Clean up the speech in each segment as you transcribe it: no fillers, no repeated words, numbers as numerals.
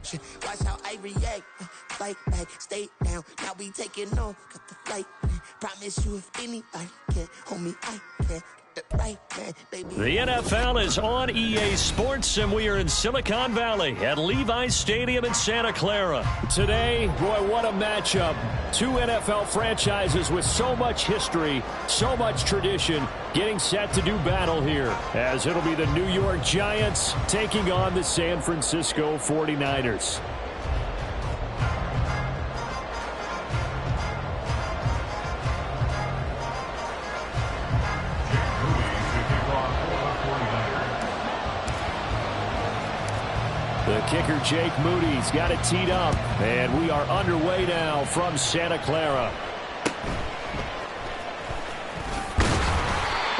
motion. Watch how I react. Fight back, stay down. Now we taking on. Got the flight. Promise you if anybody can, homie, I can. Right, man, baby. The NFL is on EA Sports, and we are in Silicon Valley at Levi's Stadium in Santa Clara. Today, boy, what a matchup. Two NFL franchises with so much history, so much tradition, getting set to do battle here, as it'll be the New York Giants taking on the San Francisco 49ers. The kicker, Jake Moody's got it teed up, and we are underway now from Santa Clara.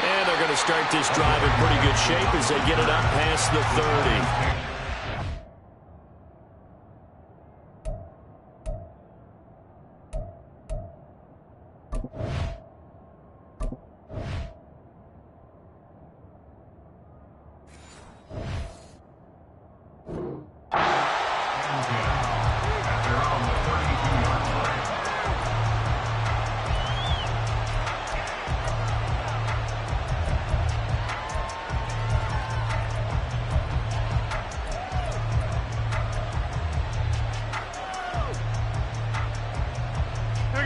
And they're going to start this drive in pretty good shape as they get it up past the 30.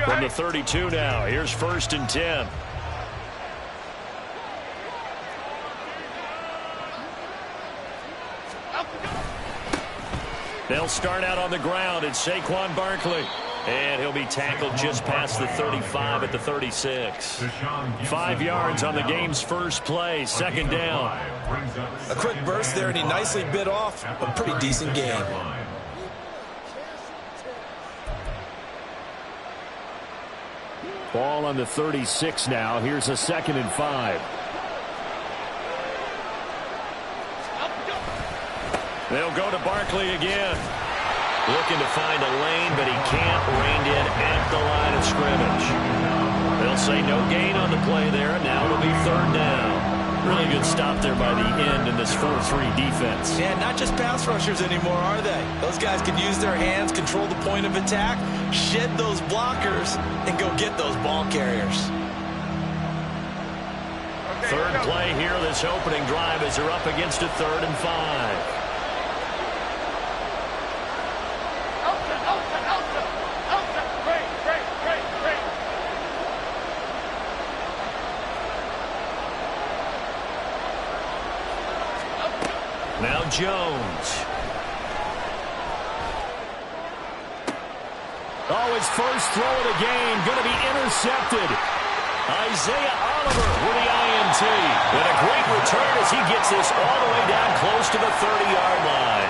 From the 32 now, here's 1st and 10. They'll start out on the ground. It's Saquon Barkley. And he'll be tackled just past the 35 at the 36. 5 yards on the game's first play, 2nd down. A quick burst there, and he nicely bit off a pretty decent game. Ball on the 36 now. Here's a 2nd and 5. They'll go to Barkley again. Looking to find a lane, but he can't. Reined in at the line of scrimmage. They'll say no gain on the play there, and now it'll be 3rd down. Really good stop there by the end in this 4-3 defense. Yeah, not just pass rushers anymore, are they? Those guys can use their hands, control the point of attack, shed those blockers, and go get those ball carriers. Third play here, this opening drive, as they're up against a 3rd and 5. Now Jones. Oh, his first throw of the game going to be intercepted. Isaiah Oliver with the INT. And a great return as he gets this all the way down close to the 30-yard line.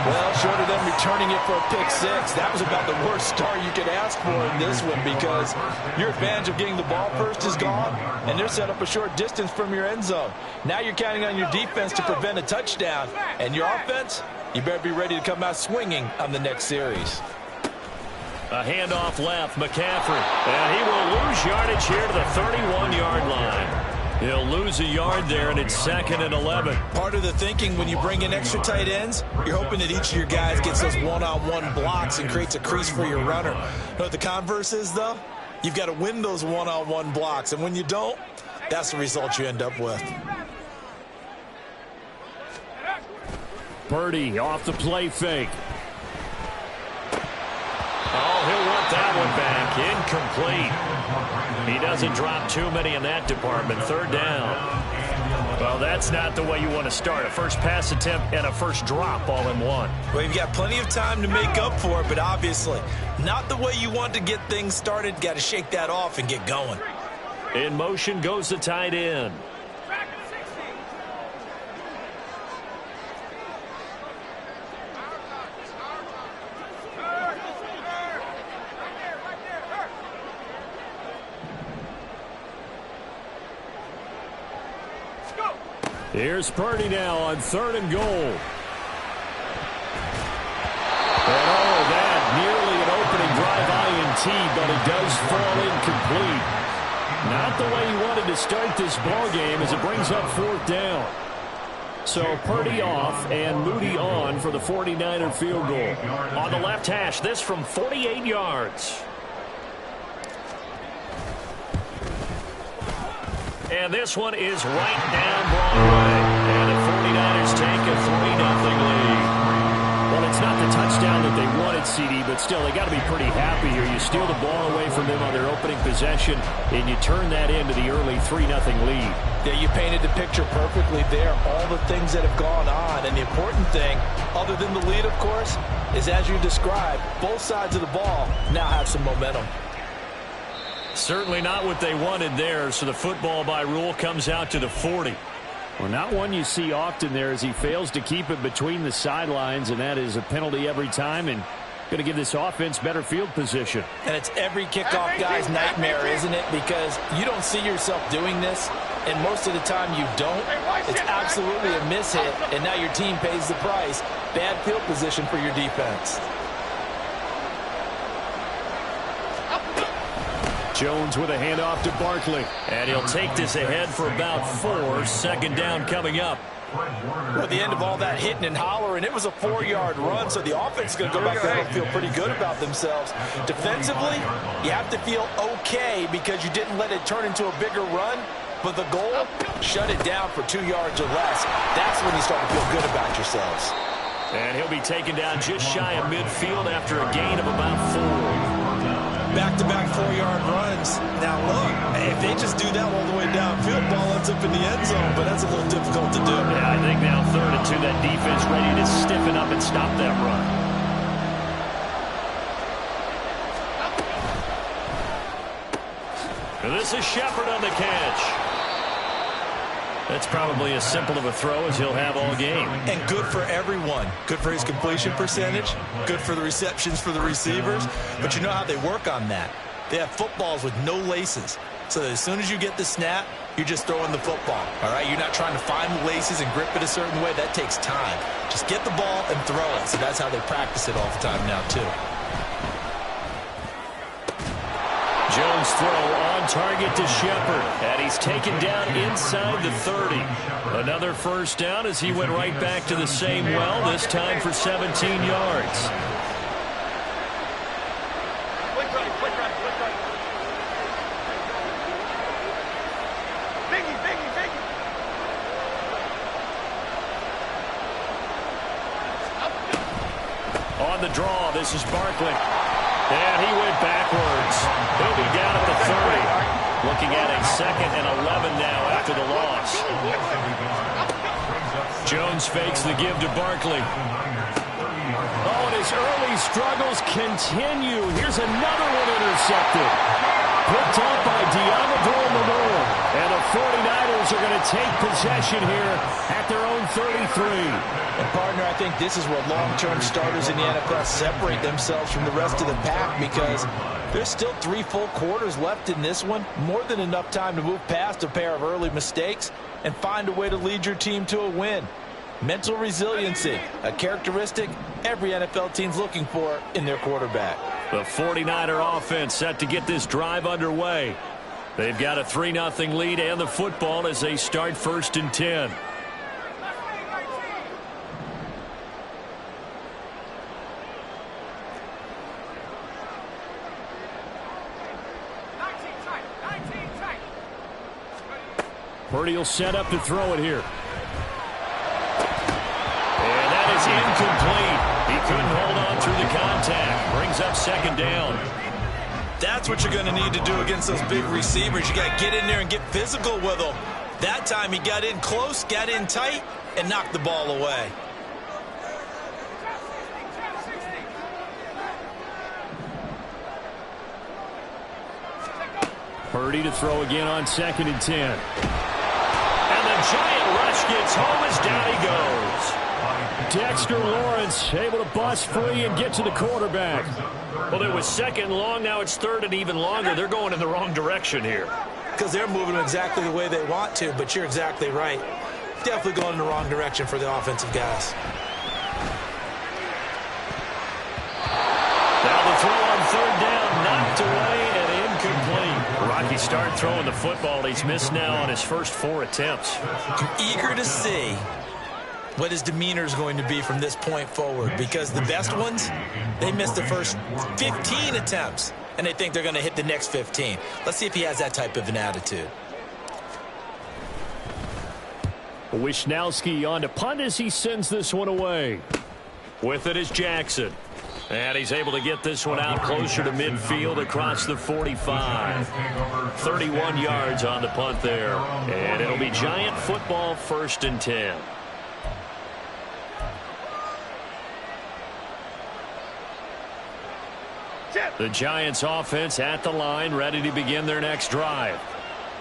Well, short of them returning it for a pick 6, that was about the worst start you could ask for in this one, because your advantage of getting the ball first is gone, and they're set up a short distance from your end zone. Now you're counting on your defense to prevent a touchdown, and your offense, you better be ready to come out swinging on the next series. A handoff left, McCaffrey, and he will lose yardage here to the 31-yard line. He'll lose a yard there, and it's 2nd and 11. Part of the thinking when you bring in extra tight ends, you're hoping that each of your guys gets those one-on-one blocks and creates a crease for your runner. You know what the converse is, though? You've got to win those one-on-one blocks, and when you don't, that's the result you end up with. Purdy off the play fake. Oh, he'll want that one back. Incomplete. He doesn't drop too many in that department. 3rd down. Well, that's not the way you want to start. A first pass attempt and a first drop all in one. Well, you've got plenty of time to make up for it, but obviously not the way you want to get things started. Got to shake that off and get going. In motion goes the tight end. Here's Purdy now on 3rd and goal. And all of that, nearly an opening drive INT, but it does fall incomplete. Not the way he wanted to start this ball game as it brings up 4th down. So Purdy off and Moody on for the 49er field goal. On the left hash, this from 48 yards. And this one is right down Broadway. And the 49ers take a 3-0 lead. Well, it's not the touchdown that they wanted, CD, but still, they got to be pretty happy here. You steal the ball away from them on their opening possession, and you turn that into the early 3-0 lead. Yeah, you painted the picture perfectly there. All the things that have gone on. And the important thing, other than the lead, of course, is as you described, both sides of the ball now have some momentum. Certainly not what they wanted there, so the football by rule comes out to the 40. Well, not one you see often there as he fails to keep it between the sidelines, and that is a penalty every time and going to give this offense better field position. And it's every kickoff guy's nightmare, isn't it? Because you don't see yourself doing this, and most of the time you don't. It's absolutely a mishit, and now your team pays the price. Bad field position for your defense. Jones with a handoff to Barkley. And he'll take this ahead for about 4. Second down coming up. At the end of all that hitting and hollering, it was a 4-yard run, so the offense is going to go back there and feel pretty good about themselves. Defensively, you have to feel okay because you didn't let it turn into a bigger run, but the goal, shut it down for 2 yards or less. That's when you start to feel good about yourselves. And he'll be taken down just shy of midfield after a gain of about 4. Back-to-back 4-yard runs. Now, look, if they just do that all the way downfield, ball ends up in the end zone, but that's a little difficult to do. Yeah, I think now 3rd and 2, that defense ready to stiffen up and stop that run. And this is Shepard on the catch. That's probably as simple of a throw as he'll have all game. And good for everyone. Good for his completion percentage. Good for the receptions for the receivers. But you know how they work on that. They have footballs with no laces. So as soon as you get the snap, you're just throwing the football. All right? You're not trying to find the laces and grip it a certain way. That takes time. Just get the ball and throw it. So that's how they practice it all the time now, too. Jones throw on target to Shepard, and he's taken down inside the 30. Another first down as he went right back to the same well, this time for 17 yards. On the draw, this is Barkley. And he went backwards. He'll be down at the 30. Looking at a 2nd and 11 now after the loss. Jones fakes the give to Barkley. Oh, and his early struggles continue. Here's another one intercepted. Picked up by Diamador Manor. And the 49ers are going to take possession here at their own 33. And, partner, I think this is where long-term starters in the NFL separate themselves from the rest of the pack because there's still 3 full quarters left in this one. More than enough time to move past a pair of early mistakes and find a way to lead your team to a win. Mental resiliency, a characteristic every NFL team's looking for in their quarterback. The 49er offense set to get this drive underway. They've got a 3-0 lead and the football as they start 1st and 10. Purdy will set up to throw it here. And that is incomplete. He couldn't hold on through the contact. Brings up 2nd down. That's what you're going to need to do against those big receivers. You got to get in there and get physical with them. That time he got in close, got in tight, and knocked the ball away. Purdy to throw again on 2nd and 10. And the giant rush gets home as down he goes. Dexter Lawrence able to bust free and get to the quarterback. Well, it was 2nd and long. Now it's 3rd and even longer. They're going in the wrong direction here. Because they're moving exactly the way they want to, but you're exactly right. Definitely going in the wrong direction for the offensive guys. Now the throw on 3rd down, knocked away and incomplete. Rocky start throwing the football. He's missed now on his first 4 attempts. I'm eager to see what his demeanor is going to be from this point forward, because the best ones, they missed the first 15 attempts, and they think they're going to hit the next 15. Let's see if he has that type of an attitude. Wisnowski on to punt as he sends this one away. With it is Jackson. And he's able to get this one out closer to midfield across the 45. 31 yards on the punt there. And it'll be Giant football, 1st and 10. The Giants offense at the line, ready to begin their next drive.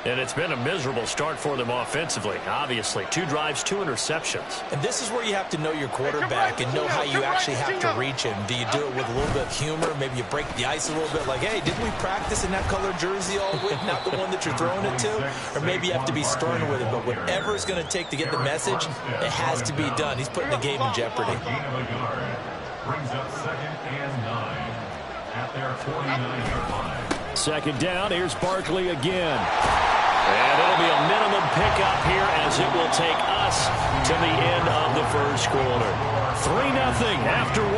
And it's been a miserable start for them offensively, obviously. 2 drives, 2 interceptions. And this is where you have to know your quarterback and know how you actually have to reach him. Do you do it with a little bit of humor? Maybe you break the ice a little bit, like, hey, didn't we practice in that color jersey all week, not the one that you're throwing it to? Or maybe you have to be stern with it. But whatever it's going to take to get the message, it has to be done. He's putting the game in jeopardy. Brings up 2nd and 9 at their 49-yard line. 2nd down, here's Barkley again. And it'll be a minimum pickup here as it will take us to the end of the 1st quarter. 3-0 after 1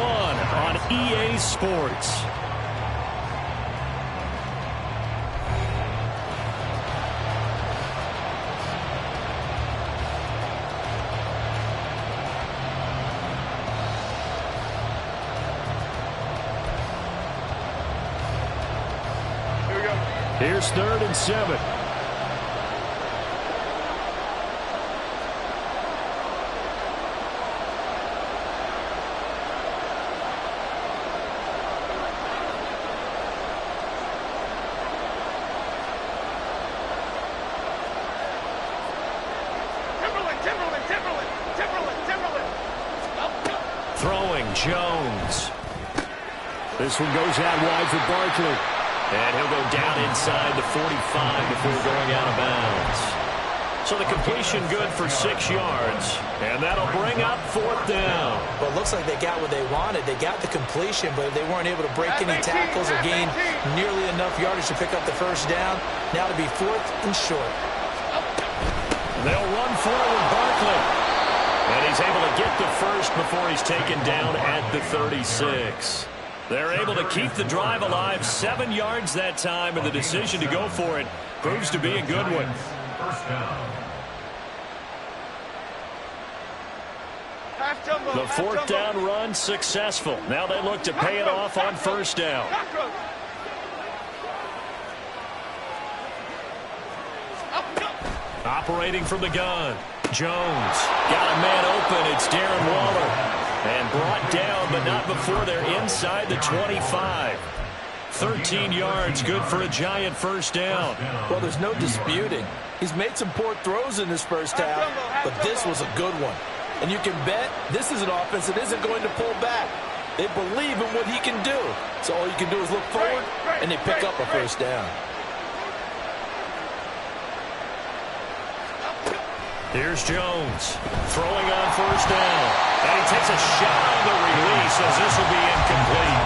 on EA Sports. Here's 3rd and 7. Throwing, Jones. This one goes out wide for Barkley. And he'll go down inside the 45 before going out of bounds. So the completion good for 6 yards. And that'll bring up 4th down. Well, it looks like they got what they wanted. They got the completion, but they weren't able to break any tackles or gain nearly enough yardage to pick up the 1st down. Now to be 4th and short. They'll run forward Barkley. And he's able to get the 1st before he's taken down at the 36. They're able to keep the drive alive, 7 yards that time, and the decision to go for it proves to be a good one. The 4th down run successful. Now they look to pay it off on 1st down. Operating from the gun. Jones got a man open. It's Darren Waller. And brought down, but not before they're inside the 25. 13 yards, good for a Giant 1st down. Well, there's no disputing. He's made some poor throws in this 1st half, but this was a good one. And you can bet this is an offense that isn't going to pull back. They believe in what he can do. So all you can do is look forward, and they pick up a 1st down. Here's Jones throwing on 1st down. And he takes a shot on the release as this will be incomplete.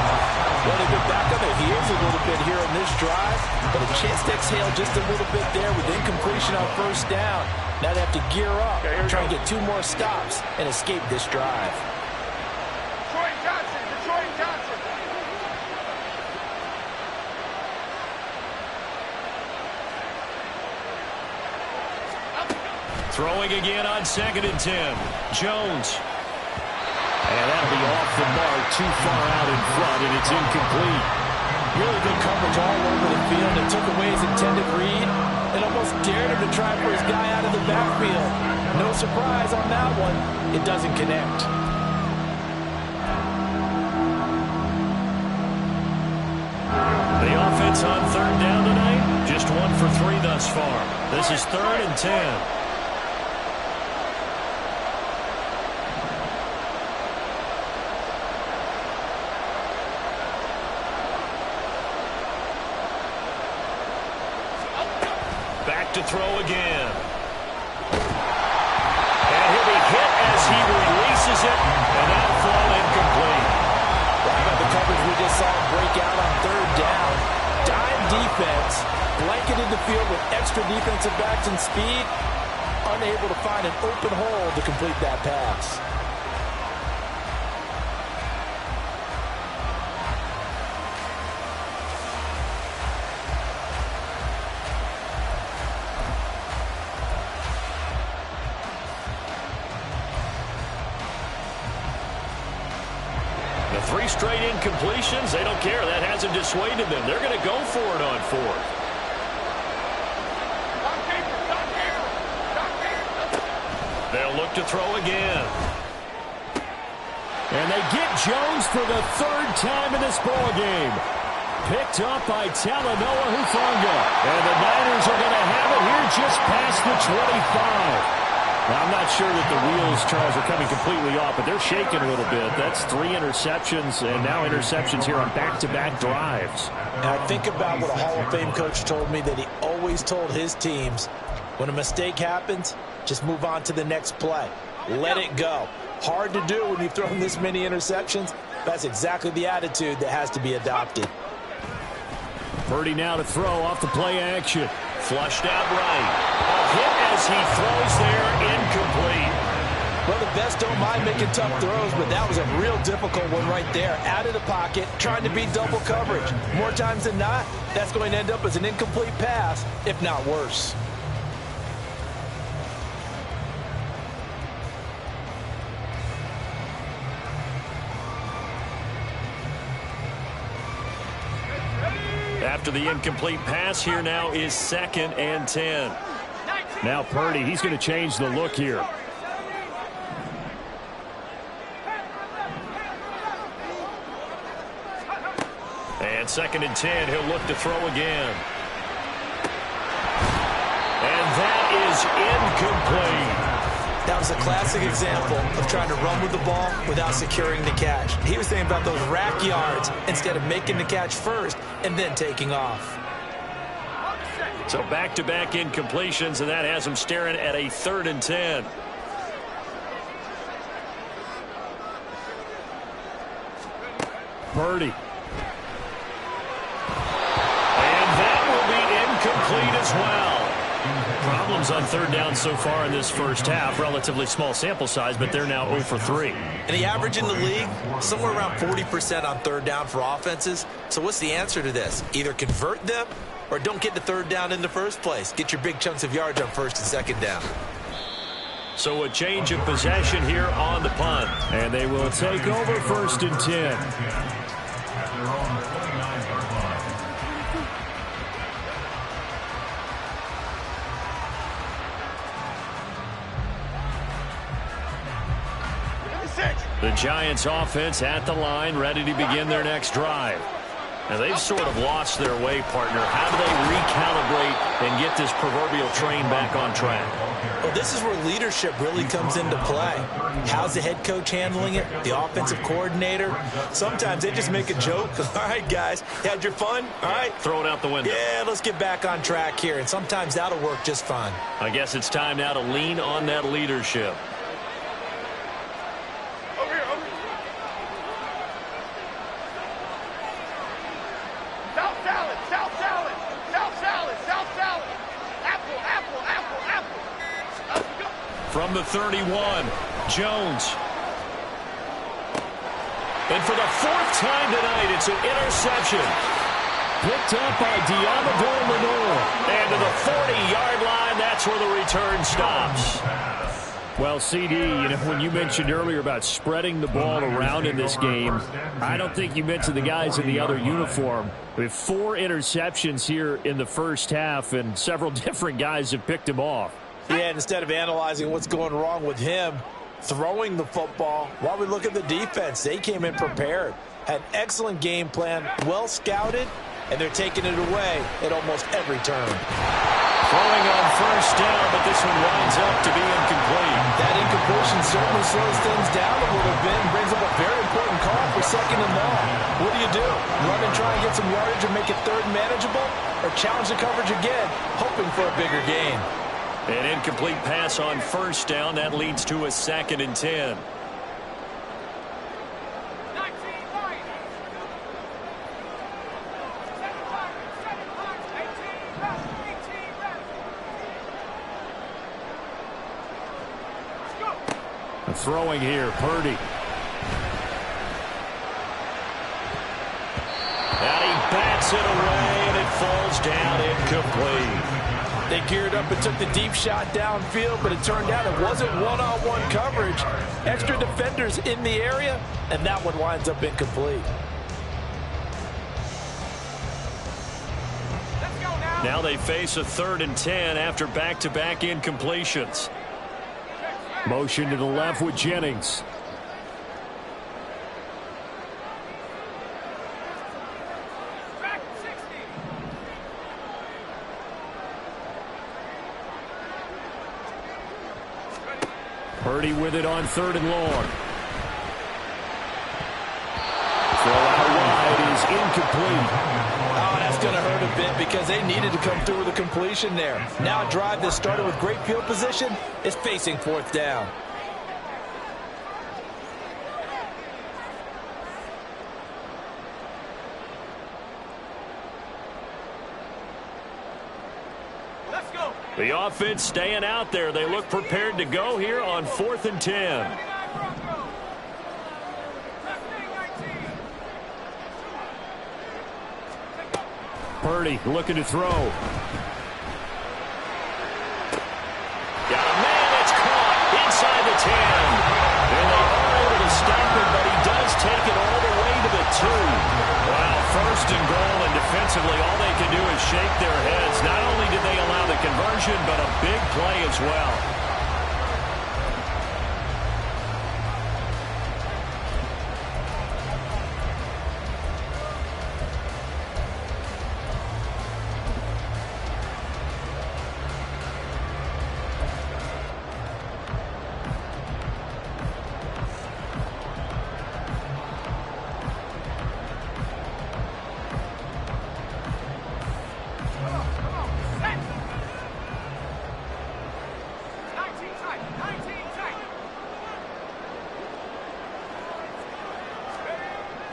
Well, they've been back on their heels a little bit here on this drive, but a chance to exhale just a little bit there with incompletion on 1st down. Now they have to gear up, try and get 2 more stops and escape this drive. Detroit Johnson. Throwing again on 2nd and 10. Jones. And that'll be off the mark, too far out in front, and it's incomplete. Really good coverage all over the field. It took away his intended read and almost dared him to try for his guy out of the backfield. No surprise on that one. It doesn't connect. The offense on 3rd down tonight, just 1 for 3 thus far. This is 3rd and 10. To throw again. And he'll be hit as he releases it, and that'll fall incomplete. Well, how about the coverage we just saw break out on 3rd down? Dime defense, blanketed the field with extra defensive backs and speed. unable to find an open hole to complete that pass. The 3 straight incompletions, they don't care. That hasn't dissuaded them. They're going to go for it on 4th. They'll look to throw again. And they get Jones for the 3rd time in this ballgame. Picked up by Talanoa Hufanga. And the Niners are going to have it here just past the 25. Now, I'm not sure that the wheels, Charles, are coming completely off, but they're shaking a little bit. That's 3 interceptions, and now interceptions here on back-to-back drives. And I think about what a Hall of Fame coach told me, that he always told his teams, when a mistake happens, just move on to the next play. Let it go. Hard to do when you've thrown this many interceptions. That's exactly the attitude that has to be adopted. Purdy now to throw off the play action. Flushed out right. A hit as he throws there, incomplete. Well, the best don't mind making tough throws, but that was a real difficult one right there. Out of the pocket, trying to beat double coverage. More times than not, that's going to end up as an incomplete pass, if not worse. After the incomplete pass, here now is 2nd and 10. Now Purdy, he's going to change the look here. And 2nd and 10, he'll look to throw again. And that is incomplete. That was a classic example of trying to run with the ball without securing the catch. He was thinking about those rack yards instead of making the catch first and then taking off. So back-to-back incompletions, and that has him staring at a 3rd and 10. Purdy. And that will be incomplete as well. Problems on 3rd down so far in this first half. Relatively small sample size, but they're now 0 for 3. And the average in the league, somewhere around 40% on 3rd down for offenses. So what's the answer to this? Either convert them or don't get the 3rd down in the first place. Get your big chunks of yards on 1st and 2nd down. So a change of possession here on the punt. And they will take over 1st and 10. The Giants offense at the line, ready to begin their next drive. Now they've sort of lost their way, partner. How do they recalibrate and get this proverbial train back on track? Well, this is where leadership really comes into play. How's the head coach handling it? The offensive coordinator? Sometimes they just make a joke. All right, guys, you had your fun? All right. Throw it out the window. Yeah, let's get back on track here. And sometimes that'll work just fine. I guess it's time now to lean on that leadership. From the 31, Jones. And for the 4th time tonight, it's an interception. Picked up by Diamador Lenore. And to the 40-yard line, that's where the return stops. Well, CD, you know, when you mentioned earlier about spreading the ball around in this game, I don't think you mentioned the guys in the other uniform. We have 4 interceptions here in the first half, and several different guys have picked him off. Yeah, and instead of analyzing what's going wrong with him throwing the football, while we look at the defense, they came in prepared. Had an excellent game plan, well scouted, and they're taking it away at almost every turn. Throwing on 1st down, but this one winds up to be incomplete. That incompletion certainly slows things down a little bit and brings up a very important call for 2nd and long. What do? Run and try and get some yardage and make it 3rd manageable, or challenge the coverage again, hoping for a bigger gain? An incomplete pass on 1st down. That leads to a 2nd and 10. Throwing here, Purdy. And he bats it away, and it falls down incomplete. They geared up and took the deep shot downfield, but it turned out it wasn't one-on-one coverage. Extra defenders in the area, and that one winds up incomplete. Now they face a 3rd and 10 after back-to-back incompletions. Motion to the left with Jennings. Purdy with it on 3rd and long. Throw out wide is incomplete. Oh, that's going to hurt a bit because they needed to come through with a completion there. Now a drive that started with great field position is facing 4th down. The offense staying out there. They look prepared to go here on 4th and 10. Purdy looking to throw. Got a man that's caught inside the 10. And they are able to stop him, but he does take it all the way to the 2. Wow, 1st and goal, and defensively all they can do is shake their heads. Not only did they allow the conversion, but a big play as well.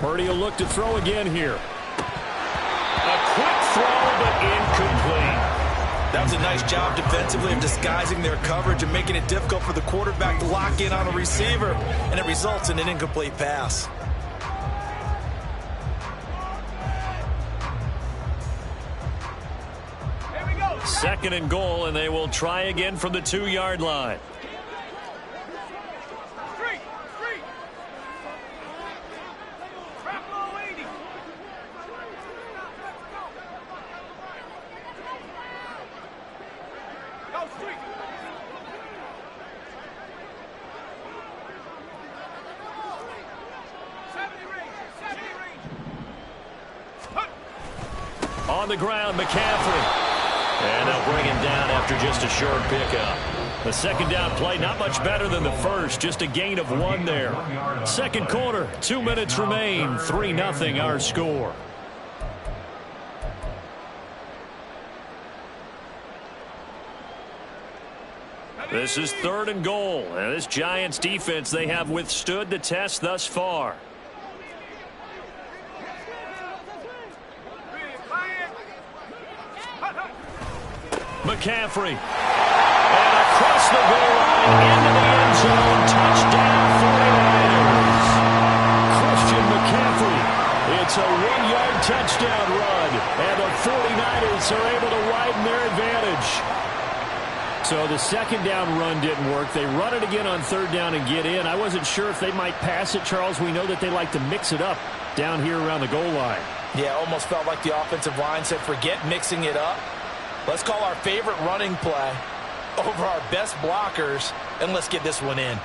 Purdy will look to throw again here. A quick throw, but incomplete. That was a nice job defensively of disguising their coverage and making it difficult for the quarterback to lock in on a receiver, and it results in an incomplete pass. Here we go. 2nd and goal, and they will try again from the 2-yard line. On the ground, McCaffrey. And they'll bring him down after just a short pickup. The 2nd down play, not much better than the first, just a gain of 1 there. 2nd quarter, 2 minutes remain, 3-0 our score. This is 3rd and goal. And this Giants defense, they have withstood the test thus far. McCaffrey. And across the goal line into the end zone. Touchdown 49ers. Christian McCaffrey. It's a 1-yard touchdown run. And the 49ers are able to widen their advantage. So the 2nd down run didn't work. They run it again on 3rd down and get in. I wasn't sure if they might pass it, Charles. We know that they like to mix it up down here around the goal line. Yeah, almost felt like the offensive line said, forget mixing it up. Let's call our favorite running play over our best blockers, and let's get this one in.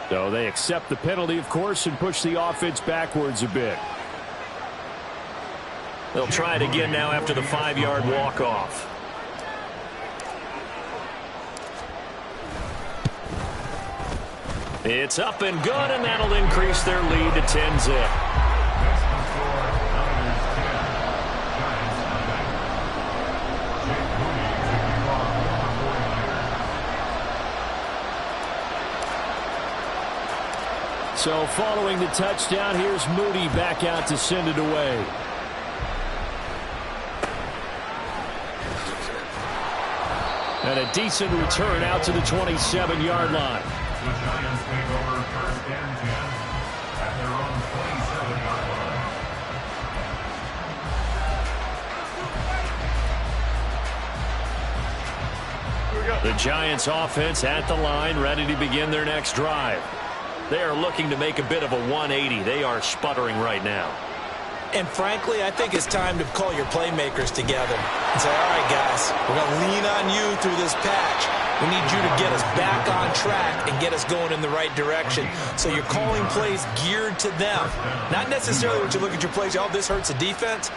So they accept the penalty, of course, and push the offense backwards a bit. They'll try it again now after the 5-yard walk-off. It's up and good, and that'll increase their lead to 10-zip. So following the touchdown, here's Moody back out to send it away. And a decent return out to the 27-yard line. The Giants take over first and 10 at their own 27-yard line. The Giants offense at the line, ready to begin their next drive. They are looking to make a bit of a 180. They are sputtering right now. And frankly, I think it's time to call your playmakers together and say, all right, guys, we're going to lean on you through this patch. We need you to get us back on track and get us going in the right direction. So you're calling plays geared to them. Not necessarily what you look at your plays, oh, this hurts the defense.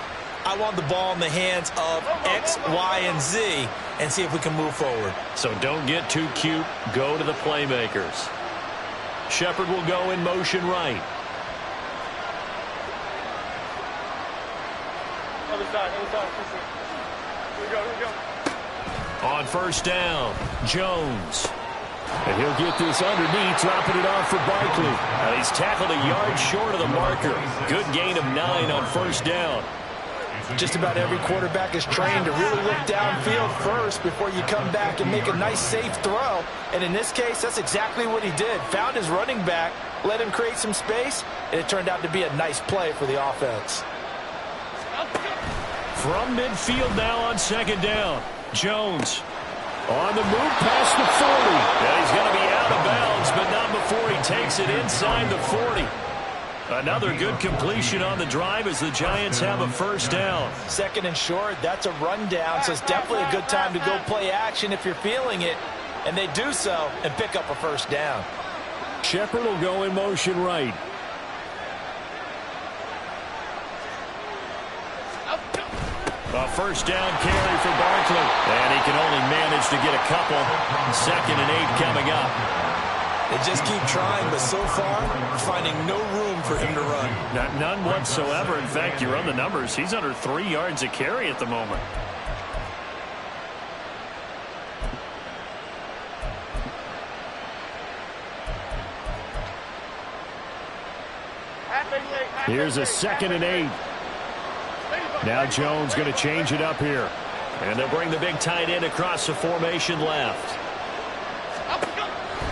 I want the ball in the hands of X, Y, and Z and see if we can move forward. So don't get too cute. Go to the playmakers. Shepard will go in motion right. Other side. Here we go. On first down, Jones. And he'll get this underneath, dropping it off for Barkley. And he's tackled a yard short of the marker. Good gain of 9 on first down. Just about every quarterback is trained to really look downfield first before you come back and make a nice, safe throw. And in this case, that's exactly what he did. Found his running back, let him create some space, and it turned out to be a nice play for the offense. From midfield now on second down, Jones on the move past the 40. And he's going to be out of bounds, but not before he takes it inside the 40. Another good completion on the drive as the Giants have a first down. Second and short, that's a rundown, so it's definitely a good time to go play action if you're feeling it. And they do so and pick up a first down. Shepard will go in motion right. A first down carry for Barkley. And he can only manage to get a couple. 2nd and 8 coming up. They just keep trying, but so far, finding no room for him to run. None whatsoever. In fact, you run the numbers. He's under 3 yards a carry at the moment. Here's a 2nd and 8. Now Jones going to change it up here. And they'll bring the big tight end across the formation left.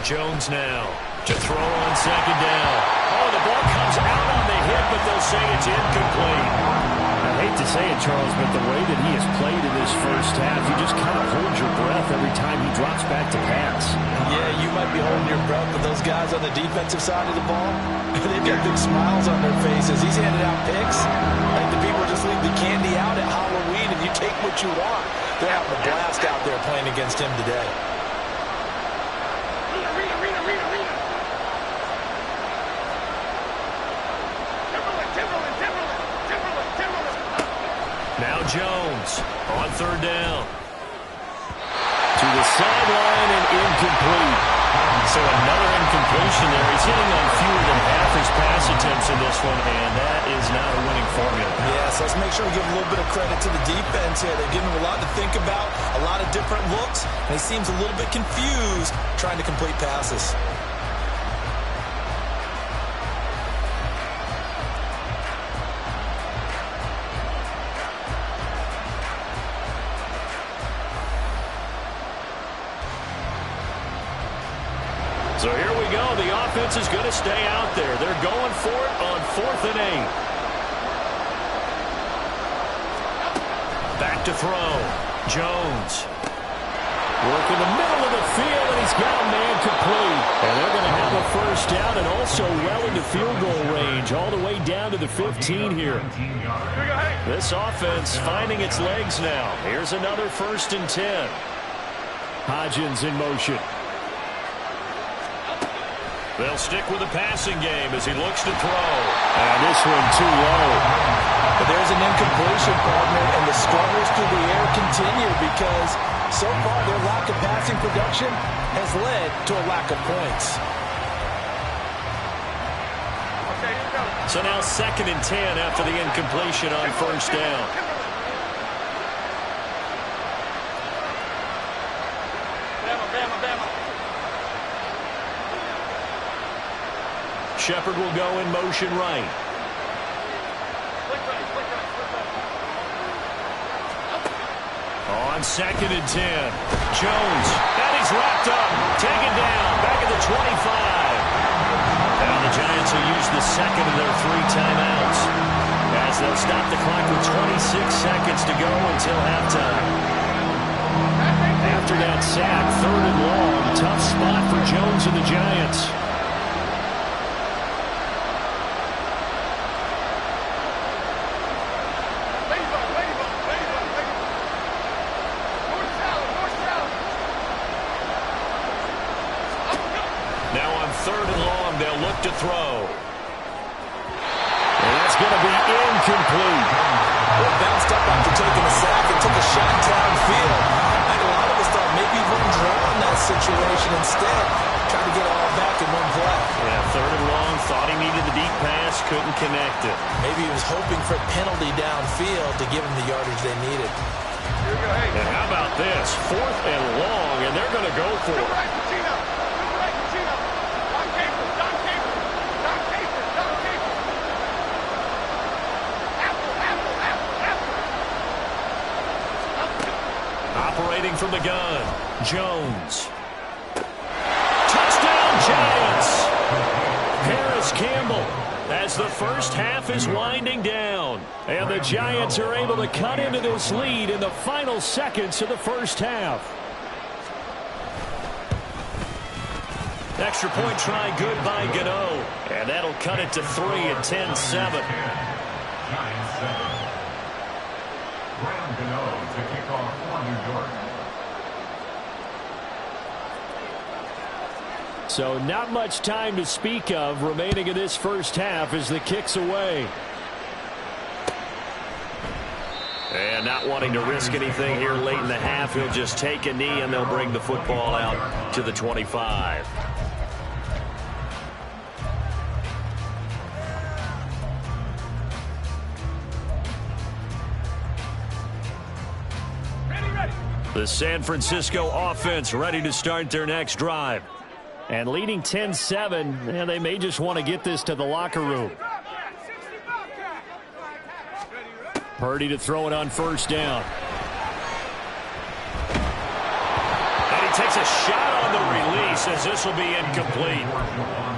Jones now to throw on second down. Oh, the ball comes out on the hit, but they'll say it's incomplete. I hate to say it, Charles, but the way that he has played in this first half, you just kind of hold your breath every time he drops back to pass. Yeah, you might be holding your breath, but those guys on the defensive side of the ball, they've got big smiles on their faces. He's handed out picks like the people just leave the candy out at Halloween and you take what you want. They're having a blast out there playing against him today. Now Jones on third down. To the sideline and incomplete. So another incompletion there. He's hitting on fewer than half his pass attempts in this one, and that is not a winning formula. Yes, let's make sure we give a little bit of credit to the defense here. They're giving him a lot to think about, a lot of different looks, and he seems a little bit confused trying to complete passes. So here we go. The offense is going to stay out there. They're going for it on 4th and 8. Back to throw. Jones. Work in the middle of the field, and he's got a man complete. And they're going to have a first down and also well into field goal range, all the way down to the 15 here. This offense finding its legs now. Here's another 1st and 10. Hodgins in motion. They'll stick with the passing game as he looks to throw. And this one too low. But there's an incompletion, partner, and the struggles through the air continue because so far their lack of passing production has led to a lack of points. So now 2nd and 10 after the incompletion on first down. Shepard will go in motion right. On 2nd and 10. Jones. And he's wrapped up. Taken down. Back at the 25. Now the Giants will use the second of their 3 timeouts, as they'll stop the clock with 26 seconds to go until halftime. After that sack, 3rd and long. Tough spot for Jones and the Giants. Now on 3rd and long, they'll look to throw. And that's going to be incomplete. Well, bounced up after taking a sack and took a shot downfield. I think a lot of us thought maybe he'd run draw in that situation instead. Trying to get it all back in one play. Yeah, 3rd and long, thought he needed the deep pass, couldn't connect it. Maybe he was hoping for a penalty downfield to give him the yardage they needed. And how about this? 4th and long, and they're going to go for it. Operating from the gun, Jones. Touchdown, Giants! Harris Campbell, as the first half is winding down. And the Giants are able to cut into this lead in the final seconds of the first half. Extra point try good by Gano. And that'll cut it to 3 at 10-7. Giants 7. Graham Gano to kick off for New York. So not much time to speak of remaining in this first half as the kick's away. And not wanting to risk anything here late in the half, he'll just take a knee and they'll bring the football out to the 25. The San Francisco offense ready to start their next drive. And leading 10-7, and they may just want to get this to the locker room. Purdy to throw it on 1st down. And he takes a shot on the release as this will be incomplete.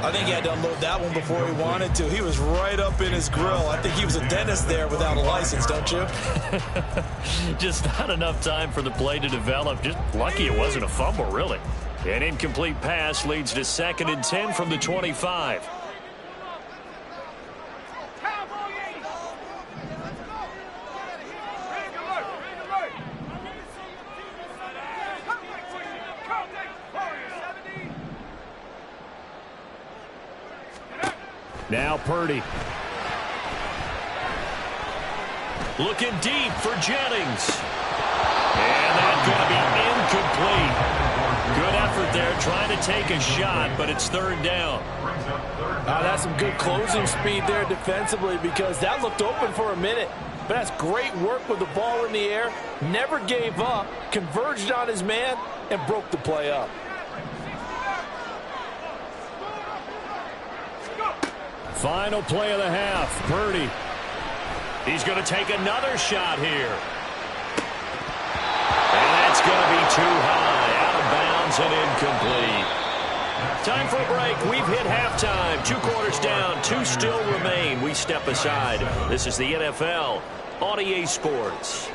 I think he had to unload that one before he wanted to. He was right up in his grill. I think he was a dentist there without a license, don't you? Just not enough time for the play to develop. Just lucky it wasn't a fumble, really. An incomplete pass leads to 2nd and 10 from the 25. Now Purdy. Looking deep for Jennings. And that's going to be incomplete. Good effort there trying to take a shot, but it's 3rd down. That's some good closing speed there defensively, because that looked open for a minute. But that's great work with the ball in the air. Never gave up, converged on his man, and broke the play up. Final play of the half. Purdy. He's going to take another shot here. And that's going to be too high. Out of bounds and incomplete. Time for a break. We've hit halftime. 2 quarters down. 2 still remain. We step aside. This is the NFL on EA Sports.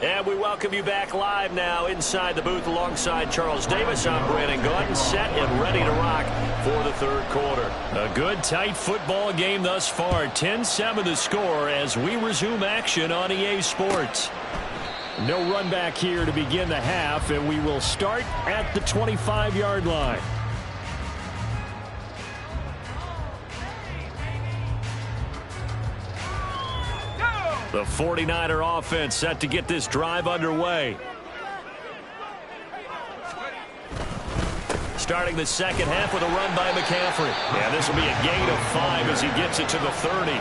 And we welcome you back live now inside the booth alongside Charles Davis. I'm Brandon Gordon, set and ready to rock for the 3rd quarter. A good, tight football game thus far. 10-7 the score as we resume action on EA Sports. No run back here to begin the half, and we will start at the 25-yard line. The 49er offense set to get this drive underway. Starting the second half with a run by McCaffrey. Yeah, this will be a gain of 5 as he gets it to the 30.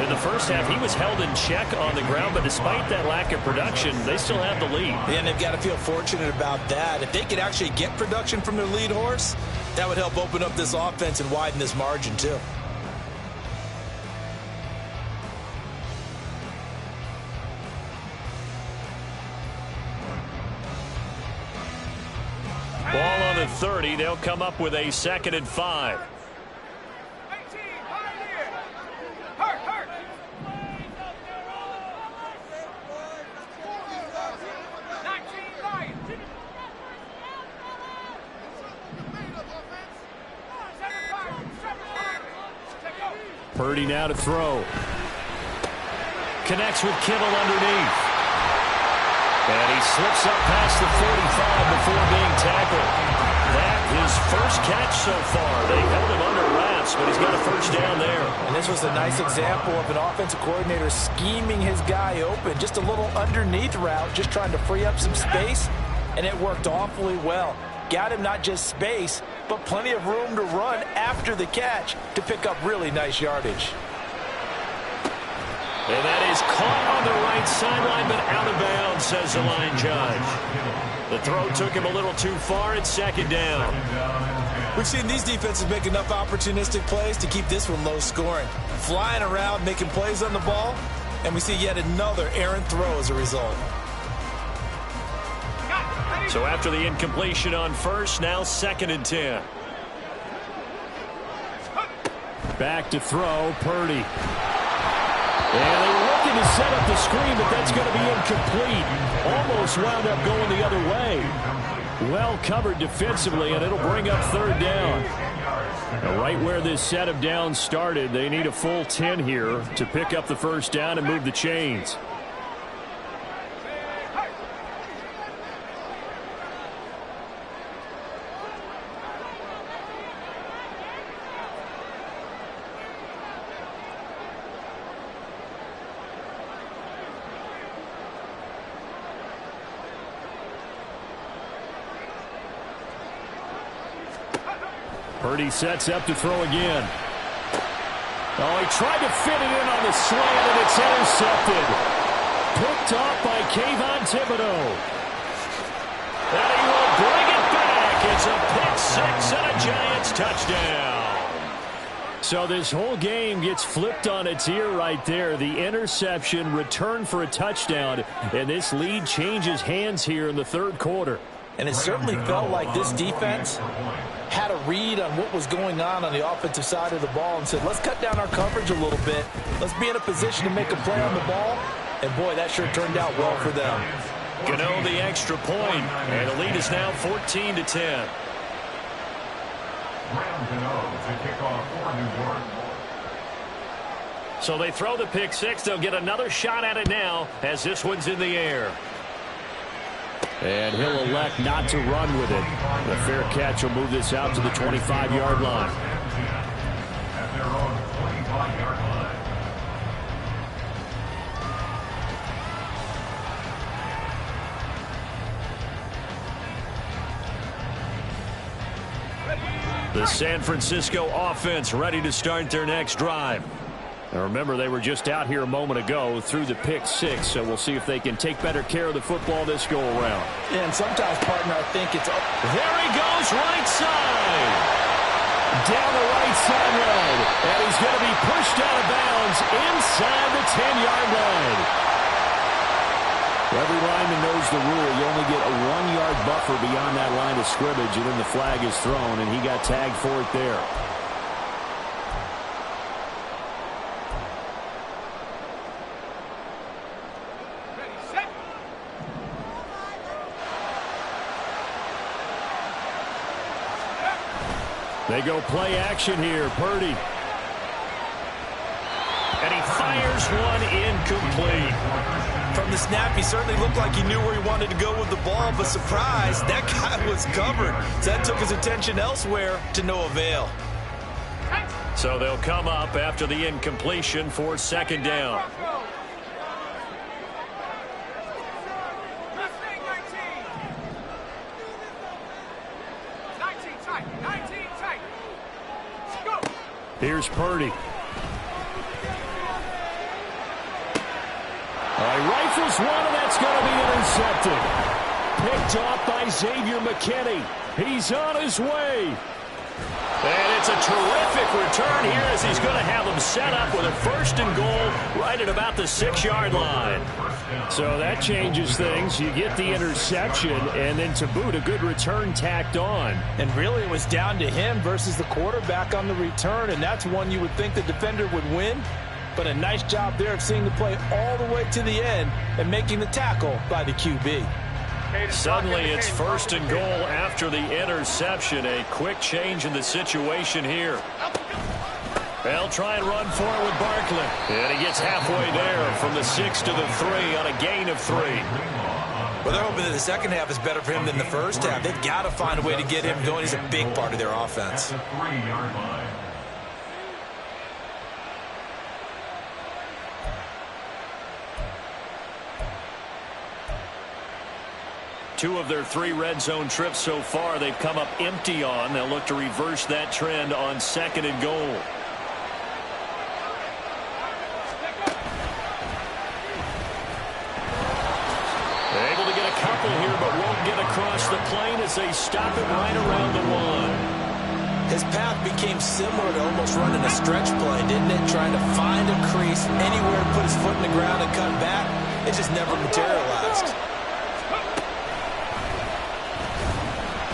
In the first half, he was held in check on the ground, but despite that lack of production, they still have the lead. And they've got to feel fortunate about that. If they could actually get production from their lead horse, that would help open up this offense and widen this margin, too. Ball on the 30. They'll come up with a 2nd and 5. Purdy now to throw. Connects with Kittle underneath. And he slips up past the 45 before being tackled. That his first catch so far. They held him under wraps, but he's got a first down there. And this was a nice example of an offensive coordinator scheming his guy open. Just a little underneath route, just trying to free up some space, and it worked awfully well. Got him not just space, but plenty of room to run after the catch to pick up really nice yardage. And that is caught on the right sideline, but out of bounds, says the line judge. The throw took him a little too far. It's 2nd down. We've seen these defenses make enough opportunistic plays to keep this one low scoring. Flying around, making plays on the ball, and we see yet another errant throw as a result. So after the incompletion on first, now 2nd and 10. Back to throw, Purdy. And they were looking to set up the screen, but that's going to be incomplete. Almost wound up going the other way. Well covered defensively, and it'll bring up 3rd down. Now, right where this set of downs started, they need a full 10 here to pick up the first down and move the chains. Purdy sets up to throw again. Oh, he tried to fit it in on the slant, and it's intercepted. Picked off by Kayvon Thibodeau. And he will bring it back. It's a pick 6 and a Giants touchdown. So this whole game gets flipped on its ear right there. The interception, return for a touchdown, and this lead changes hands here in the 3rd quarter. And it certainly felt like this defense had a read on what was going on the offensive side of the ball and said, let's cut down our coverage a little bit. Let's be in a position to make a play on the ball. And, boy, that sure turned out well for them. Gano the extra point, and the lead is now 14 to 10. So they throw the pick 6. They'll get another shot at it now as this one's in the air. And he'll elect not to run with it. The fair catch will move this out to the 25-yard line. At their own 25-yard line. The San Francisco offense ready to start their next drive. Now remember, they were just out here a moment ago through the pick 6, so we'll see if they can take better care of the football this go-around. Yeah, and sometimes, partner, I think it's... There he goes, right side. Down the right sideline. And he's going to be pushed out of bounds inside the 10-yard line. Every lineman knows the rule. You only get a 1-yard buffer beyond that line of scrimmage, and then the flag is thrown, and he got tagged for it there. They go play action here. Purdy. And he fires one incomplete. From the snap, he certainly looked like he knew where he wanted to go with the ball, but surprise, that guy was covered. So that took his attention elsewhere to no avail. So they'll come up after the incompletion for 2nd down. Here's Purdy. Rifles one, and that's going to be intercepted. Picked off by Xavier McKinney. He's on his way. And it's a terrific return here as he's going to have them set up with a 1st and goal right at about the 6-yard line. So that changes things. You get the interception, and then to boot, a good return tacked on. And really it was down to him versus the quarterback on the return, and that's one you would think the defender would win. But a nice job there of seeing the play all the way to the end and making the tackle by the QB. Suddenly it's 1st and goal after the interception. A quick change in the situation here. They'll try and run for it with Barkley. And he gets halfway there from the 6 to the 3 on a gain of 3. Well, they're hoping that the second half is better for him than the first half. They've got to find a way to get him going. He's a big part of their offense. 3-yard line. Two of their 3 red zone trips so far they've come up empty on. They'll look to reverse that trend on 2nd and goal. They're able to get a couple here, but won't get across the plane as they stop it right around the 1. His path became similar to almost running a stretch play, didn't it? Trying to find a crease anywhere to put his foot in the ground and cut back. It just never materialized.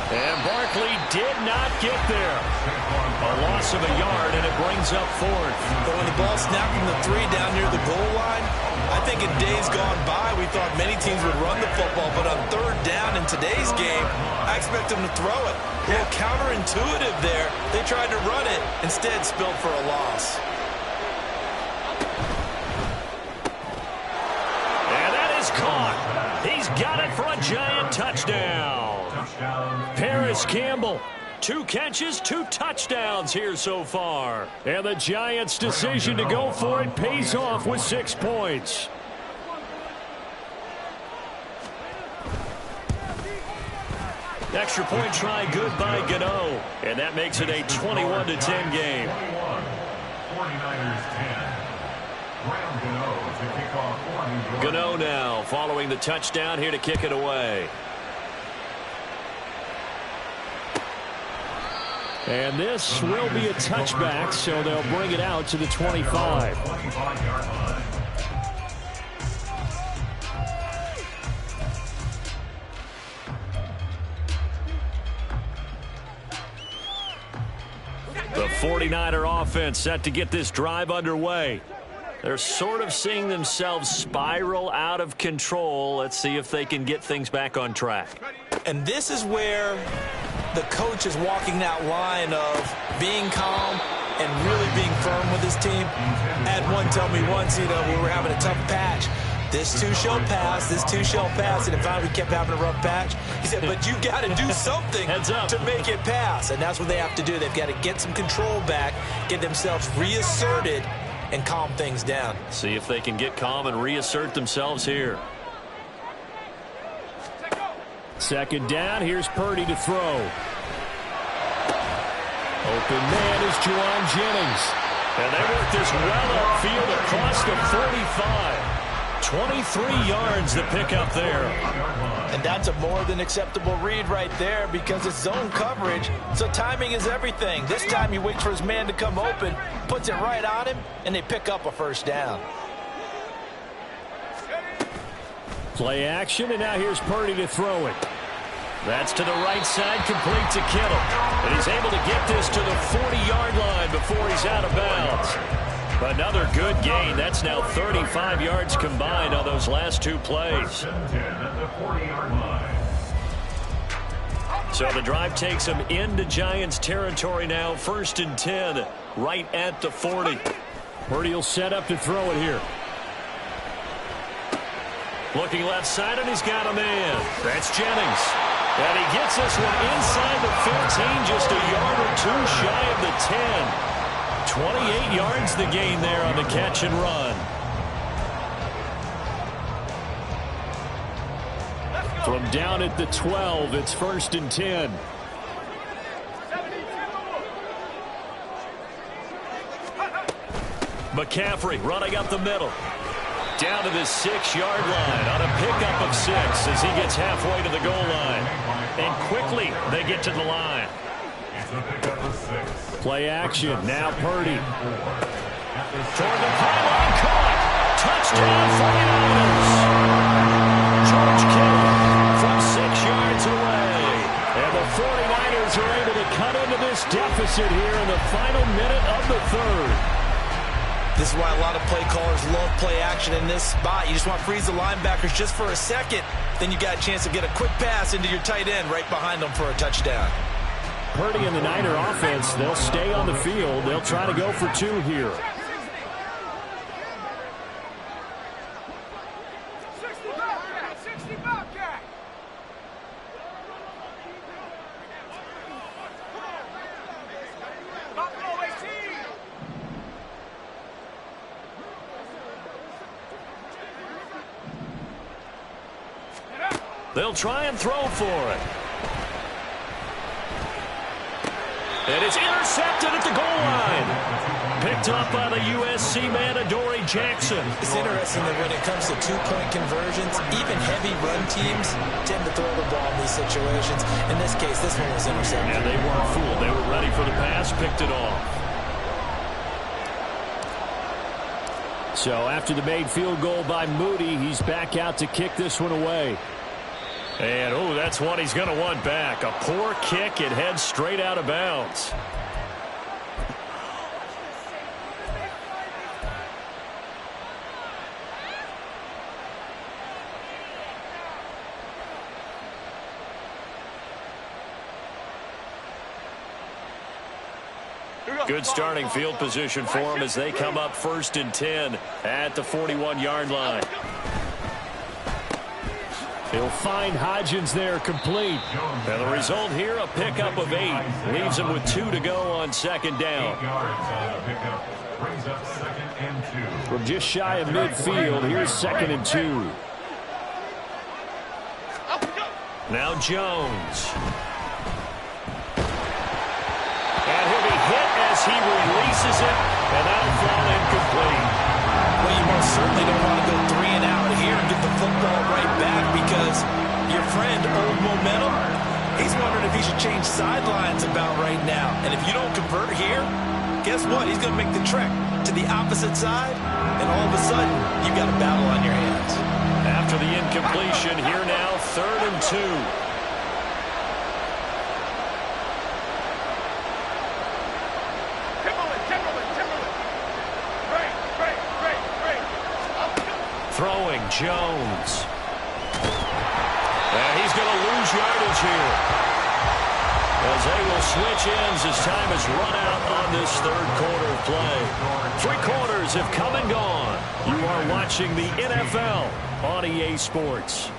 And Barkley did not get there. A loss of a yard, and it brings up 4th. But when the ball snapped from the 3 down near the goal line, I think in days gone by, we thought many teams would run the football. But on 3rd down in today's game, I expect them to throw it. A little counterintuitive there. They tried to run it, instead spilled for a loss. And that is caught. He's got it for a Giant touchdown. Paris Campbell, 2 catches, 2 touchdowns here so far. And the Giants' decision to go for it pays off with 6 points. Extra point try good by Gano. And that makes it a 21-10 game. 49ers 10. Graham Gano to kick off for New York. Gano now following the touchdown here to kick it away. And this will be a touchback, so they'll bring it out to the 25. 25-yard line. The 49er offense set to get this drive underway. They're sort of seeing themselves spiral out of control. Let's see if they can get things back on track. And this is where the coach is walking that line of being calm and really being firm with his team. I had one tell me once, we were having a tough patch. This too shall pass, this too shall pass. And finally we kept having a rough patch. He said, but you got to do something to make it pass. And that's what they have to do. They've got to get some control back, get themselves reasserted, and calm things down. See if they can get calm and reassert themselves here. 2nd down, here's Purdy to throw. Open man is Juwan Jennings. And they work this well upfield across the 45. 23 yards to pick up there. And that's a more than acceptable read right there because it's zone coverage, so timing is everything. This time he waits for his man to come open, puts it right on him, and they pick up a 1st down. Play action, and now here's Purdy to throw it. That's to the right side, complete to Kittle. And he's able to get this to the 40-yard line before he's out of bounds. Another good gain. That's now 35 yards combined on those last 2 plays. So the drive takes him into Giants territory now. 1st and 10, right at the 40. Purdy will set up to throw it here. Looking left side, and he's got a man. That's Jennings. And he gets this one inside the 15, just a yard or 2 shy of the 10. 28 yards the gain there on the catch and run. From down at the 12, it's 1st and 10. McCaffrey running up the middle. Down to the 6-yard line on a pickup of 6 as he gets halfway to the goal line. And quickly they get to the line. Play action. Now Purdy. Toward the pylon. Caught. Touchdown 49ers. George Kittle from 6 yards away. And the 49ers are able to cut into this deficit here in the final minute of the third. This is why a lot of play callers love play action in this spot. You just want to freeze the linebackers just for a second. Then you got a chance to get a quick pass into your tight end right behind them for a touchdown. Purdy and the Niner offense, they'll stay on the field. They'll try to go for 2 here. They'll try and throw for it. And it's intercepted at the goal line. Picked up by the USC man, Adoree Jackson. It's interesting that when it comes to two-point conversions, even heavy run teams tend to throw the ball in these situations. In this case, this one was intercepted. And they weren't fooled. They were ready for the pass, picked it off. So after the made field goal by Moody, he's back out to kick this one away. And, oh, that's one he's going to want back. A poor kick. It heads straight out of bounds. Good starting field position for them as they come up 1st and 10 at the 41-yard line. He'll find Hodgins there complete. And the result here, a pickup of 8. Leaves him with 2 to go on 2nd down. From just shy of midfield, here's 2nd and 2. Now Jones. And he'll be hit as he releases it, and that'll fall incomplete. Well, you most certainly don't want to go 3 and out here and get the football right back because your friend, Old Momentum, he's wondering if he should change sidelines about right now. And if you don't convert here, guess what? He's going to make the trek to the opposite side, and all of a sudden, you've got a battle on your hands. After the incompletion, here now, 3rd and 2. Throwing Jones. And he's going to lose yardage here. As they will switch ends as time has run out on this 3rd quarter of play. 3 quarters have come and gone. You are watching the NFL on EA Sports.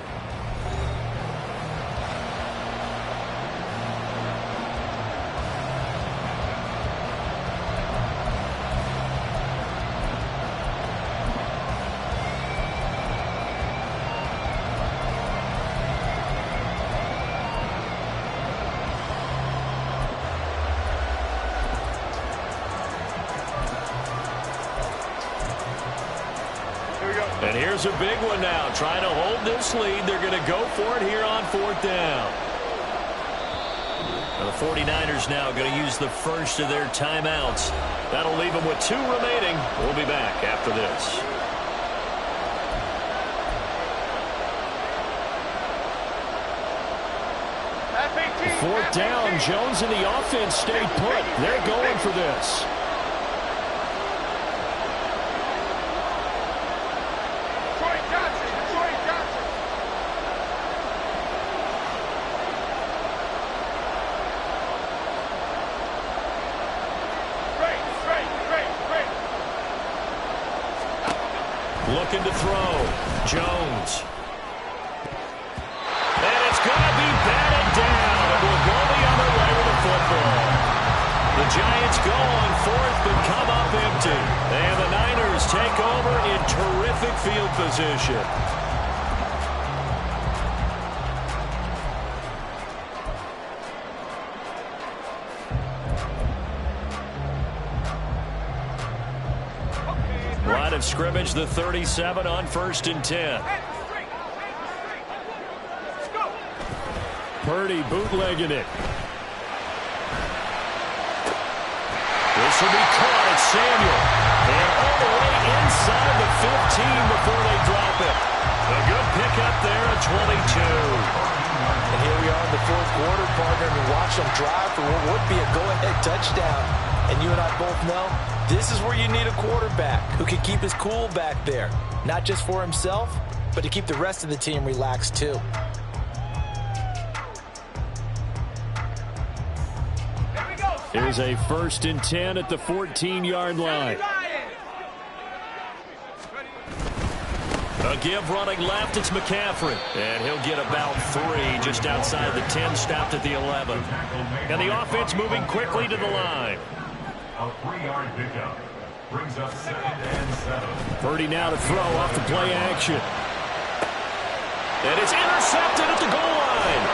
And here's a big one now. Trying to hold this lead. They're going to go for it here on 4th down. Now the 49ers now going to use the first of their timeouts. That'll leave them with 2 remaining. We'll be back after this. 4th down. Jones and the offense stayed put. They're going for this. Looking to throw. Jones. And it's going to be batted down. It will go the other way with the football. The Giants go on 4th but come up empty. And the Niners take over in terrific field position. of scrimmage, the 37 on 1st and 10. Purdy bootlegging it. This will be caught at Samuel. And all the way inside the 15 before they drop it. A good pickup there at 22. And here we are in the fourth quarter, partner, and watch them drive for what would be a go-ahead touchdown. And you and I both know this is where you need a quarterback who can keep his cool back there. Not just for himself, but to keep the rest of the team relaxed too. Here's a 1st and 10 at the 14-yard line. A give running left, it's McCaffrey. And he'll get about 3 just outside the 10, stopped at the 11. And the offense moving quickly to the line. A 3-yard pickup brings up 2nd and 7. Purdy now to throw off the play action. And it's intercepted at the goal line.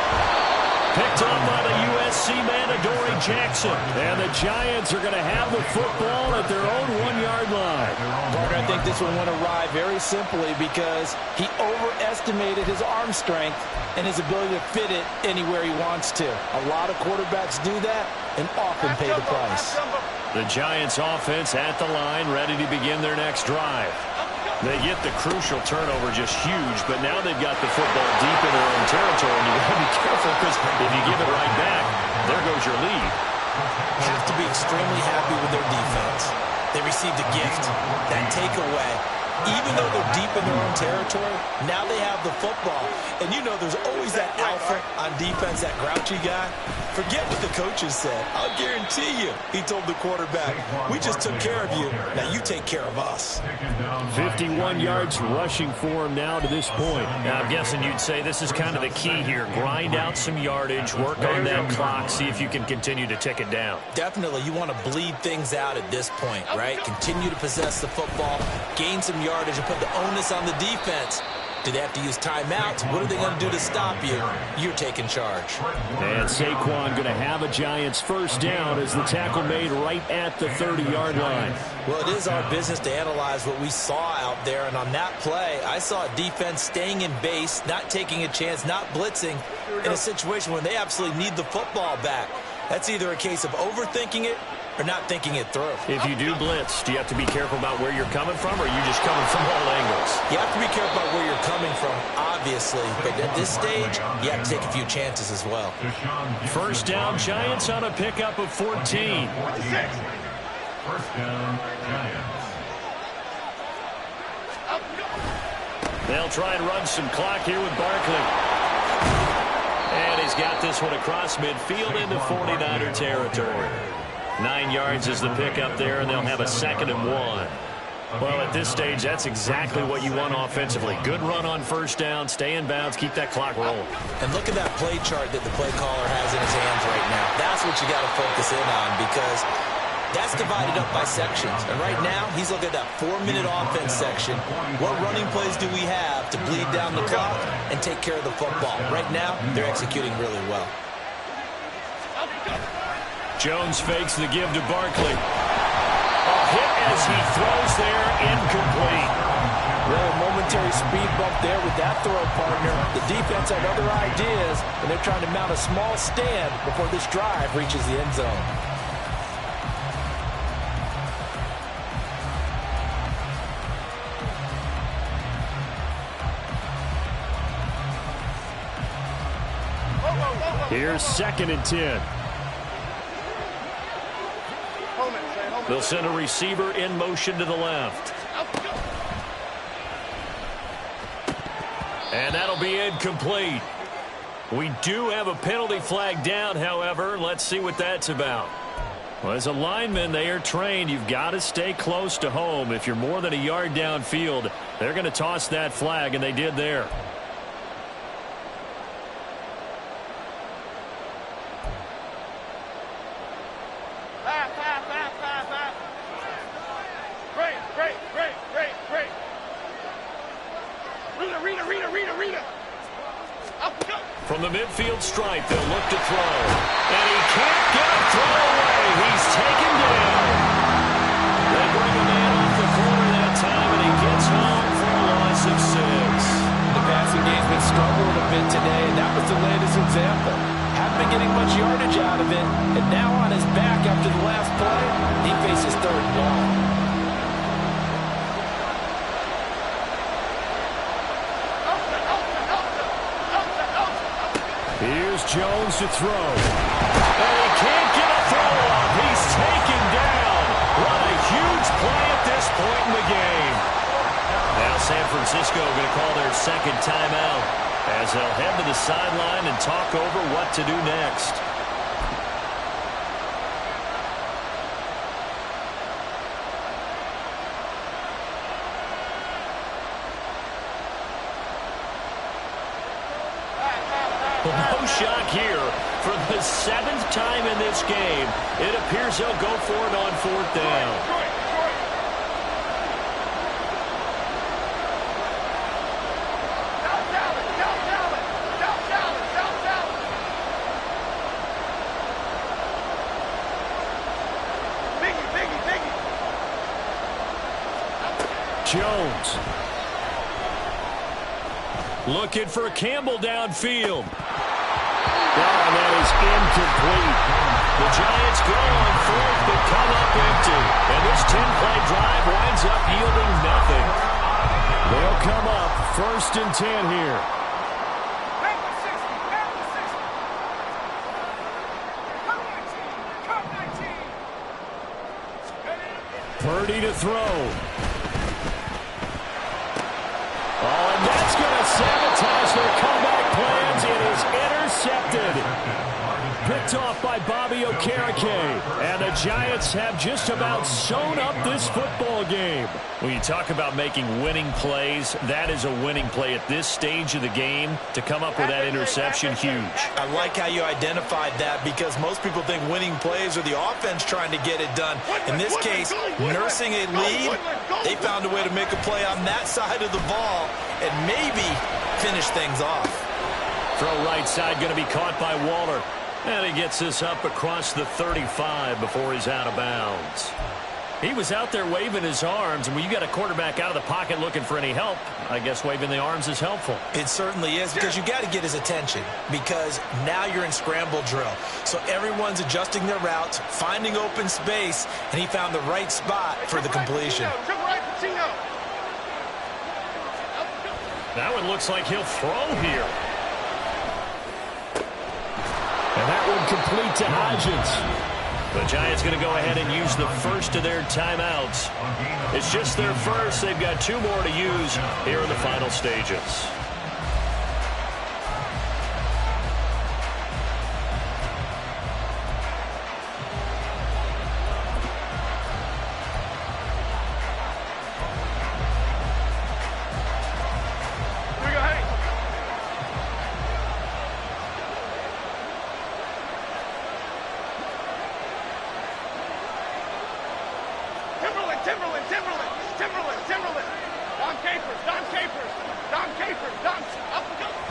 Picked up by the USC man, Adoree Jackson. And the Giants are going to have the football at their own 1-yard line. Partner, I think this one went awry very simply because he overestimated his arm strength and his ability to fit it anywhere he wants to. A lot of quarterbacks do that and often pay the price. The Giants offense at the line, ready to begin their next drive. They get the crucial turnover, just huge, but now they've got the football deep in their own territory, and you've got to be careful because if you give it right back, there goes your lead. Have to be extremely happy with their defense. They received a gift, that takeaway. Even though they're deep in their own territory, now they have the football. And you know there's always that alpha on defense, that grouchy guy. Forget what the coaches said. I'll guarantee you, he told the quarterback, we just took care of you. Now you take care of us. 51 yards rushing for him now to this point. Now, I'm guessing you'd say this is kind of the key here. Grind out some yardage, work on that clock, see if you can continue to tick it down. Definitely, you want to bleed things out at this point, right? Continue to possess the football, gain some yardage, and put the onus on the defense. Do they have to use timeouts? What are they going to do to stop you? You're taking charge. And Saquon going to have a Giants first down as the tackle made right at the 30-yard line. Well, it is our business to analyze what we saw out there. And on that play, I saw a defense staying in base, not taking a chance, not blitzing in a situation where they absolutely need the football back. That's either a case of overthinking it or not thinking it through. If you do blitz, do you have to be careful about where you're coming from, or are you just coming from all angles? You have to be careful about where you're coming from, obviously. But at this stage, you have to take a few chances as well. First down, Giants on a pickup of 14. First down, Giants. They'll try and run some clock here with Barkley. And he's got this one across midfield into 49er territory. 9 yards is the pickup there, and they'll have a 2nd and 1. Well, at this stage, that's exactly what you want offensively. Good run on first down, stay in bounds, keep that clock rolling. And look at that play chart that the play caller has in his hands right now. That's what you got to focus in on because that's divided up by sections. And right now, he's looking at that 4-minute offense section. What running plays do we have to bleed down the clock and take care of the football? Right now, they're executing really well. Jones fakes the give to Barkley. A hit as he throws there, incomplete. Well, a momentary speed bump there with that throw, partner. The defense had other ideas, and they're trying to mount a small stand before this drive reaches the end zone. Here's 2nd and 10. They'll send a receiver in motion to the left. And that'll be incomplete. We do have a penalty flag down, however. Let's see what that's about. Well, as a lineman, they are trained. You've got to stay close to home. If you're more than a yard downfield, they're going to toss that flag, and they did there. From the midfield stripe, they'll look to throw. And he can't get a throw away. He's taken down. They bring a man off the corner that time, and play, he faces third and long. Here's Jones to throw. And he can't get a throw off. He's taken down. What a huge play at this point in the game. Now San Francisco going to call their second timeout as they'll head to the sideline and talk over what to do next. No shock here. For the 7th time in this game, it appears they'll go for it on 4th down. Jones. Looking for Campbell downfield. Oh, that is incomplete. The Giants go on 4th but come up empty. And this 10-play drive winds up yielding nothing. They'll come up 1st and 10 here. Purdy to throw. Oh, and that's going to sabotage their comeback plans. It is intercepted. Picked off by Bobby Okereke. And the Giants have just about sewn up this football game. When you talk about making winning plays, that is a winning play at this stage of the game. To come up with that interception, huge. I like how you identified that because most people think winning plays are the offense trying to get it done. In this case, nursing a lead, they found a way to make a play on that side of the ball and maybe finish things off. Throw right side going to be caught by Waller. And he gets this up across the 35 before he's out of bounds. He was out there waving his arms, and when you got a quarterback out of the pocket looking for any help, I guess waving the arms is helpful. It certainly is, because you got to get his attention, because now you're in scramble drill. So everyone's adjusting their routes, finding open space, and he found the right spot for the completion. That one looks like he'll throw here. And that one complete to Hodgins. The Giants going to go ahead and use the first of their timeouts. It's just their first. They've got 2 more to use here in the final stages.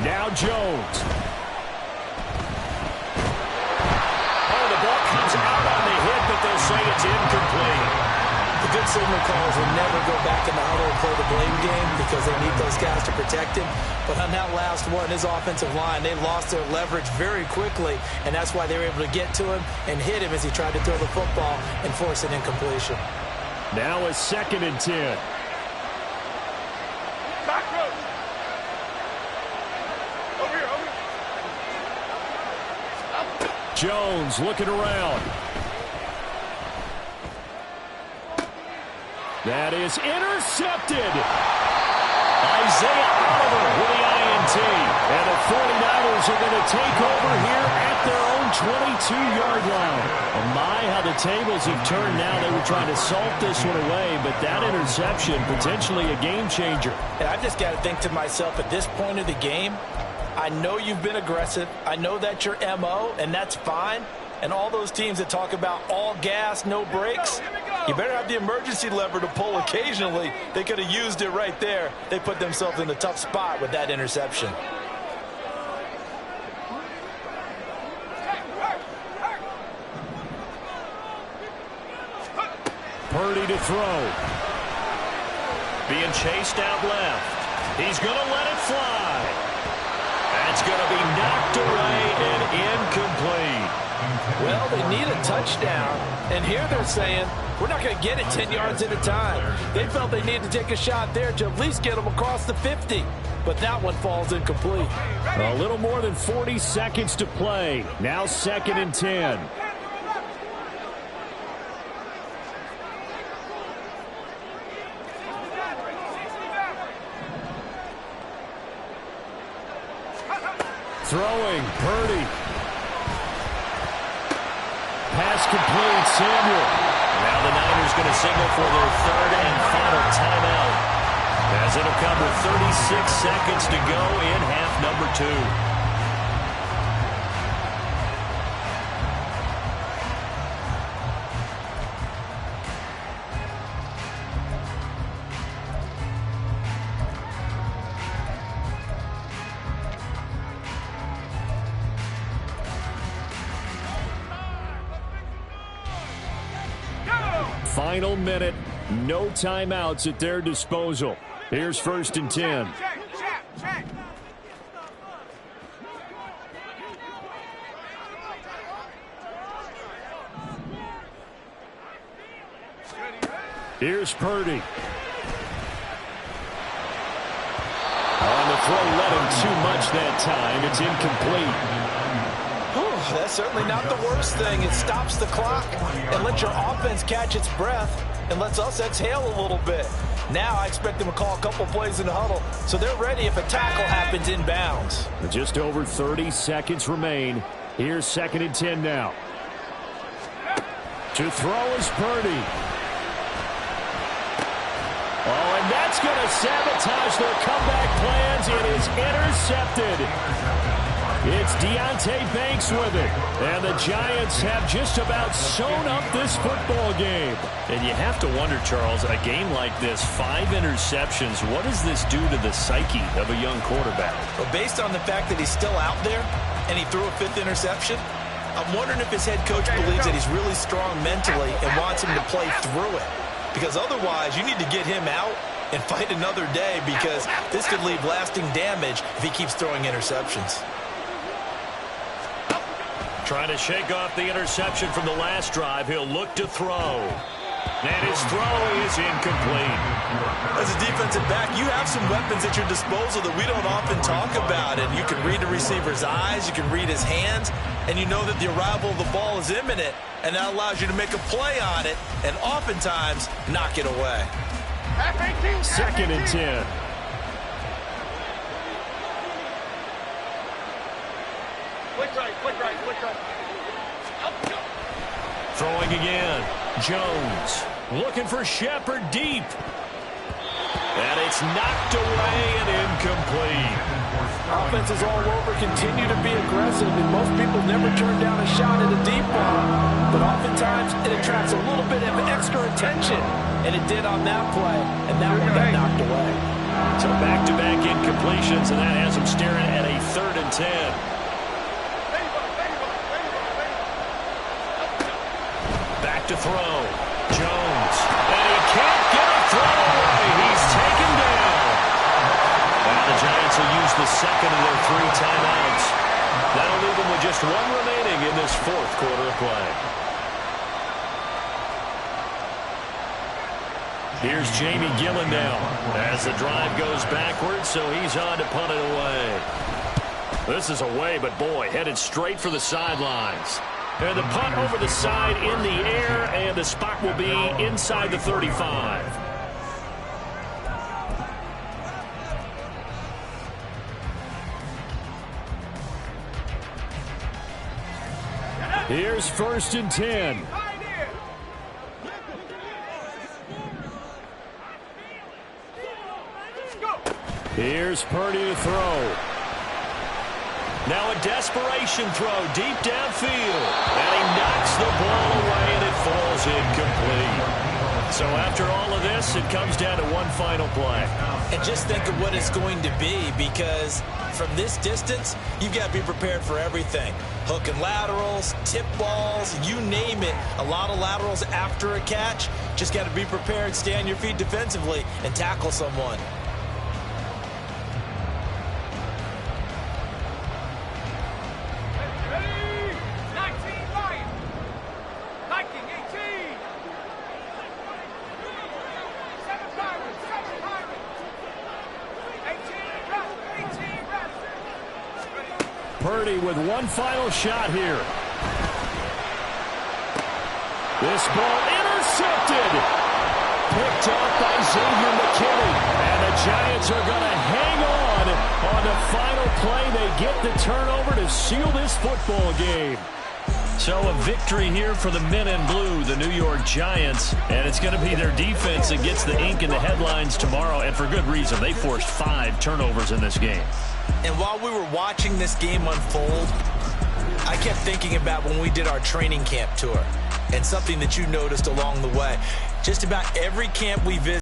Now Jones. Oh, the ball comes out on the hit, but they'll say it's incomplete. The good signal callers will never go back in the huddle and play the blame game because they need those guys to protect him. But on that last one, his offensive line, they lost their leverage very quickly, and that's why they were able to get to him and hit him as he tried to throw the football and force an incompletion. Now a 2nd and 10. Jones looking around. That is intercepted. Isaiah Oliver with the INT. And the 49ers are going to take over here at their own 22-yard line. Oh my, how the tables have turned now. They were trying to salt this one away, but that interception, potentially a game changer. And I've just got to think to myself, at this point of the game, I know you've been aggressive. I know that's your MO, and that's fine. And all those teams that talk about all gas, no brakes, you better have the emergency lever to pull occasionally. They could have used it right there. They put themselves in a tough spot with that interception. Purdy to throw. Being chased out left. He's going to let it fly. That's going to be knocked away and incomplete. Well, they need a touchdown, and here they're saying, we're not going to get it 10 yards at a time. They felt they needed to take a shot there to at least get them across the 50, but that one falls incomplete. A little more than 40 seconds to play. Now 2nd and 10. Throwing, Purdy. Pass complete, Samuel. Now the Niners going to signal for their 3rd and final timeout, as it'll come with 36 seconds to go in half number 2. Final minute, no timeouts at their disposal. Here's 1st and 10. Check. Here's Purdy. On the throw, let him too much that time. It's incomplete. That's certainly not the worst thing. It stops the clock and lets your offense catch its breath and lets us exhale a little bit. Now I expect them to call a couple plays in the huddle so they're ready if a tackle happens inbounds. Just over 30 seconds remain. Here's 2nd and 10 now. To throw is Purdy. Oh, and that's going to sabotage their comeback plans. It is intercepted. It's Deonte Banks with it. And the Giants have just about sewn up this football game. And you have to wonder, Charles, a game like this, 5 interceptions, what does this do to the psyche of a young quarterback? Well, based on the fact that he's still out there and he threw a 5th interception, I'm wondering if his head coach believes that he's really strong mentally and wants him to play through it. Because otherwise, you need to get him out and fight another day, because this could leave lasting damage if he keeps throwing interceptions. Trying to shake off the interception from the last drive. He'll look to throw. And his throw is incomplete. As a defensive back, you have some weapons at your disposal that we don't often talk about. And you can read the receiver's eyes, you can read his hands, and you know that the arrival of the ball is imminent. And that allows you to make a play on it and oftentimes knock it away. 2nd and 10. Click right. Throwing again. Jones looking for Shepard deep. And it's knocked away and incomplete. Offenses all over continue to be aggressive, and most people never turn down a shot at a deep ball. But oftentimes it attracts a little bit of extra attention, and it did on that play, and that one got knocked away. So back-to-back incompletions, and that has them staring at a 3rd and 10. Back to throw. Jones. And he can't get a throw away. He's taken down. And the Giants will use the 2nd of their 3 timeouts. That'll leave them with just 1 remaining in this 4th quarter of play. Here's Jamie Gillen now as the drive goes backwards, so he's on to punt it away. This is away, but boy, headed straight for the sidelines. And the punt over the side in the air, and the spot will be inside the 35. Here's 1st and 10. Here's Purdy to throw. Now a desperation throw deep downfield. And he knocks the ball away, and it falls incomplete. So after all of this, it comes down to one final play. And just think of what it's going to be, because from this distance, you've got to be prepared for everything. Hook and laterals, tip balls, you name it. A lot of laterals after a catch. Just got to be prepared, stay on your feet defensively, and tackle someone. Purdy with one final shot here. This ball intercepted. Picked up by Xavier McKinney. And the Giants are going to hang on the final play. They get the turnover to seal this football game. So a victory here for the men in blue, the New York Giants. And it's going to be their defense that gets the ink in the headlines tomorrow. And for good reason. They forced 5 turnovers in this game. And while we were watching this game unfold, I kept thinking about when we did our training camp tour. And something that you noticed along the way. Just about every camp we visited,